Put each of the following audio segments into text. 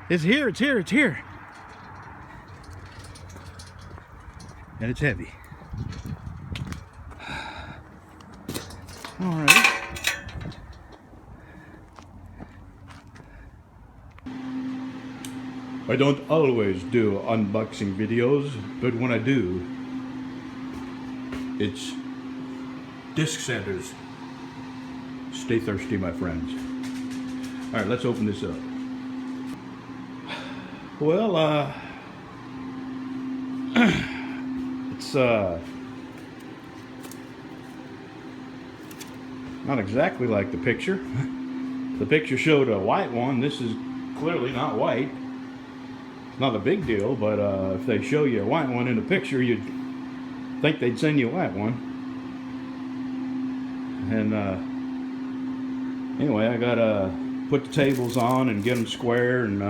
It's here, it's here, it's here. And it's heavy. All right. I don't always do unboxing videos, but when I do, it's disc centers. Stay thirsty, my friends. All right, let's open this up. Well, it's not exactly like the picture. The picture showed a white one. This is clearly not white. It's not a big deal, but if they show you a white one in the picture, you'd think they'd send you a white one. And anyway, I gotta put the tables on and get them square, and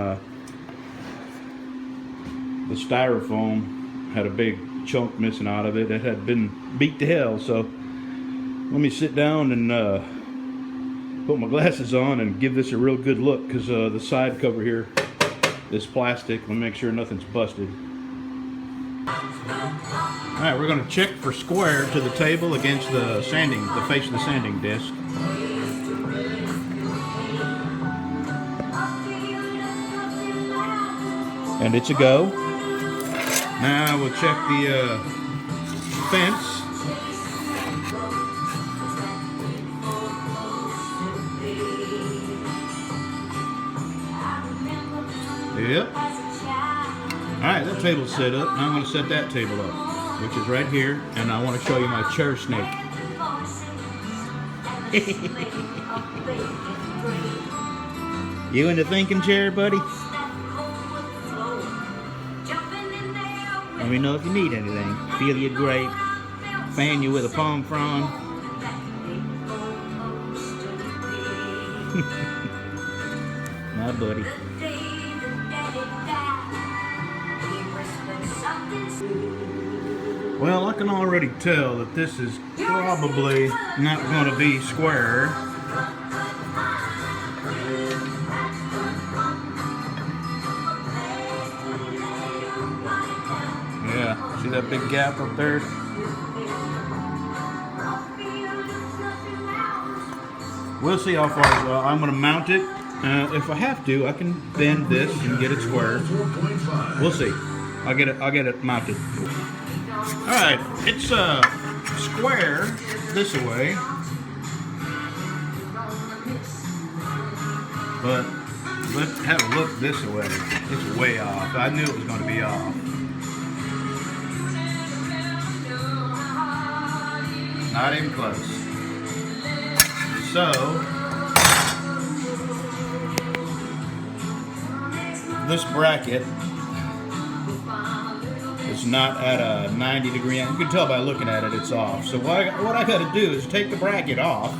the styrofoam had a big chunk missing out of it. It had been beat to hell, so let me sit down and put my glasses on and give this a real good look, because the side cover here, this plastic, let me make sure nothing's busted. Alright, we're going to check for square to the table against the face of the sanding disc. And it's a go. Now we'll check the fence. Yep. Alright, that table's set up. Now I'm going to set that table up, which is right here, and I want to show you my chair snake. You in the thinking chair, buddy? Let me know if you need anything. Feel your grape. Fan you with a palm frond. My buddy. Well, I can already tell that this is probably not going to be square. Yeah, see that big gap up there? We'll see how far I'm going to mount it. If I have to, I can bend this and get it square. We'll see. I'll get it mounted. Alright, it's square this way, but let's have a look this way. It's way off. I knew it was going to be off. Not even close. So this bracket is not at a 90-degree angle. You can tell by looking at it, it's off. So what I got to do is take the bracket off,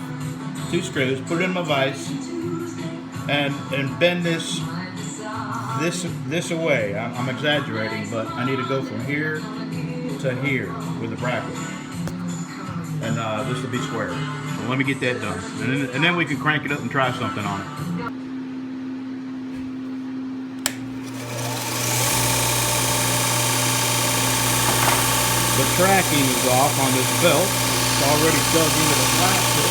2 screws, put it in my vise, and bend this away. I'm exaggerating, but I need to go from here to here with the bracket, and this will be square. So let me get that done, and then we can crank it up and try something on it. The tracking is off on this belt. It's already dug into the plastic.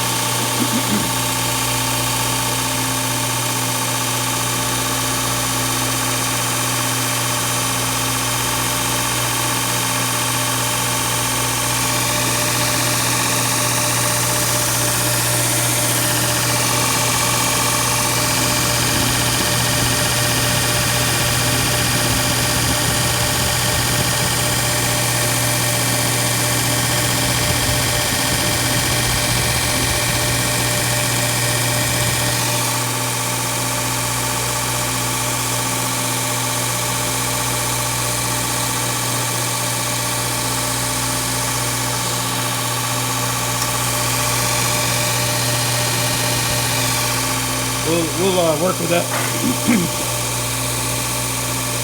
We'll work with that.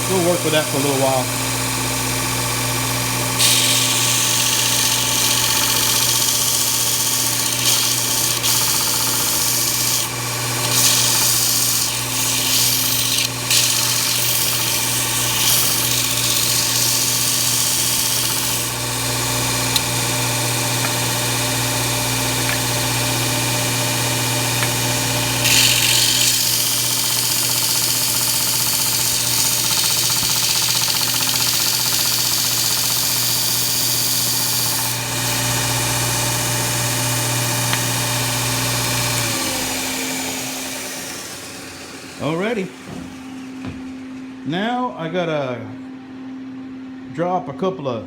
We'll work with that for a little while. Alrighty. Now I gotta draw up a couple of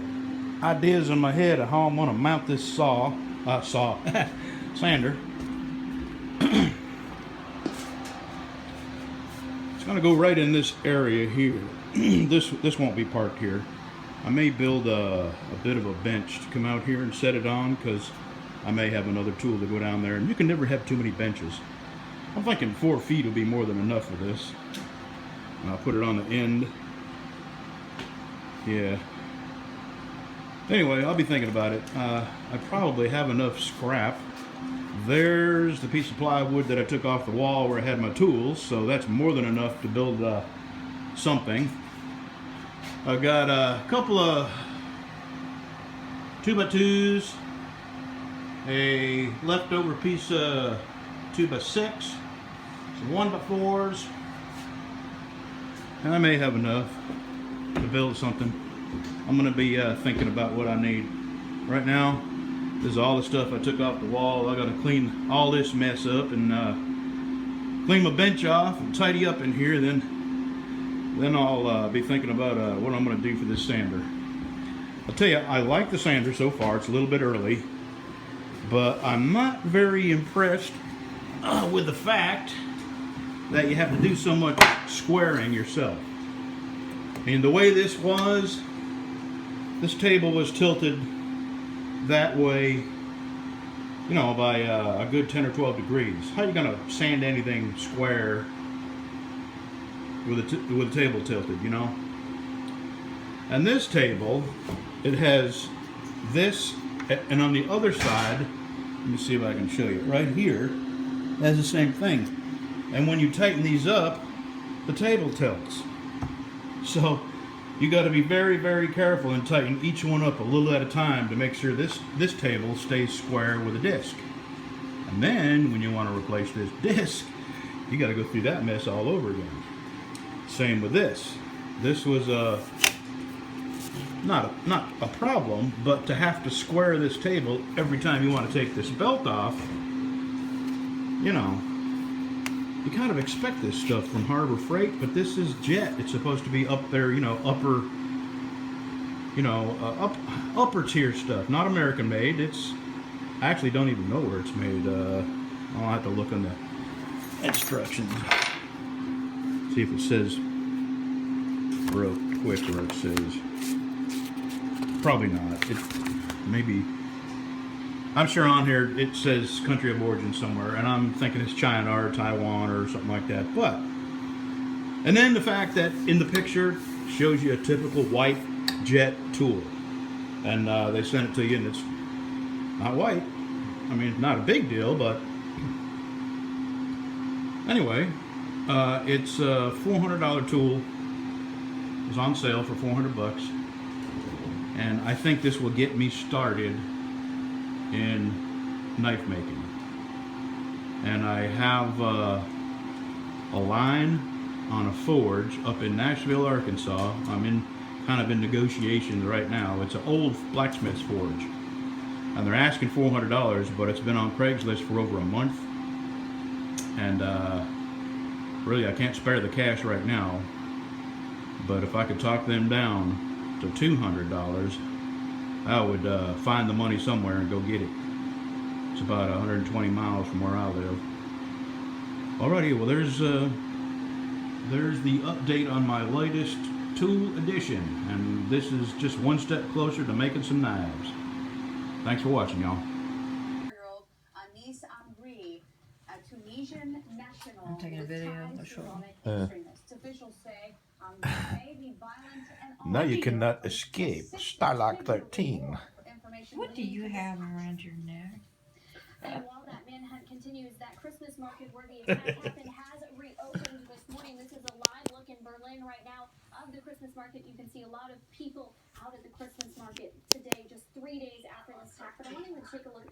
ideas in my head of how I'm gonna mount this sander. It's gonna go right in this area here. This won't be parked here. I may build a bit of a bench to come out here and set it on, because I may have another tool to go down there, and you can never have too many benches. I'm thinking 4 feet will be more than enough for this. And I'll put it on the end. Yeah. Anyway, I'll be thinking about it. I probably have enough scrap. There's the piece of plywood that I took off the wall where I had my tools, so that's more than enough to build something. I've got a couple of 2x2s, a leftover piece of 2x6, some 1x4s, and I may have enough to build something. I'm going to be thinking about what I need. Right now, this is all the stuff I took off the wall. I got to clean all this mess up and clean my bench off and tidy up in here. Then I'll be thinking about what I'm going to do for this sander. I'll tell you, I like the sander so far. It's a little bit early, but I'm not very impressed with the fact that you have to do so much squaring yourself. I mean, the way this table was tilted that way, you know, by a good 10 or 12 degrees. How are you going to sand anything square with the table tilted, you know? And this table, it has this, and on the other side, let me see if I can show you, right here, it has the same thing. And when you tighten these up, the table tilts. So you got to be very, very careful and tighten each one up a little at a time to make sure this table stays square with a disc. And then when you want to replace this disc, you got to go through that mess all over again. Same with this. This was not a problem, but to have to square this table every time you want to take this belt off, you know, you kind of expect this stuff from Harbor Freight, but this is Jet. It's supposed to be up there, you know, upper tier stuff, not American made. I actually don't even know where it's made. I'll have to look in the instructions. See if it says real quick where it says. Probably not. It maybe. I'm sure on here it says country of origin somewhere, and I'm thinking it's China or Taiwan or something like that. But, and then the fact that in the picture shows you a typical white Jet tool, and they sent it to you, and it's not white. I mean, not a big deal, but anyway, it's a $400 tool. It was on sale for $400, and I think this will get me started in knife making. And I have a line on a forge up in Nashville, Arkansas. I'm kind of in negotiations right now. It's an old blacksmith's forge, and they're asking $400, but it's been on Craigslist for over a month, and really I can't spare the cash right now. But if I could talk them down to $200, I would find the money somewhere and go get it. It's about 120 miles from where I live. Alrighty, well there's the update on my latest tool addition, and this is just one step closer to making some knives. Thanks for watching, y'all. Anis Amri, a Tunisian national. I'm taking a video. I'll show you. Officials say may be violent and Now you cannot escape Starlock 13. What do you have around your neck? And while that manhunt continues, that Christmas market where the attack happened has reopened this morning. This is a live look in Berlin right now of the Christmas market. You can see a lot of people out at the Christmas market today, just 3 days after this attack. But I want to take a look at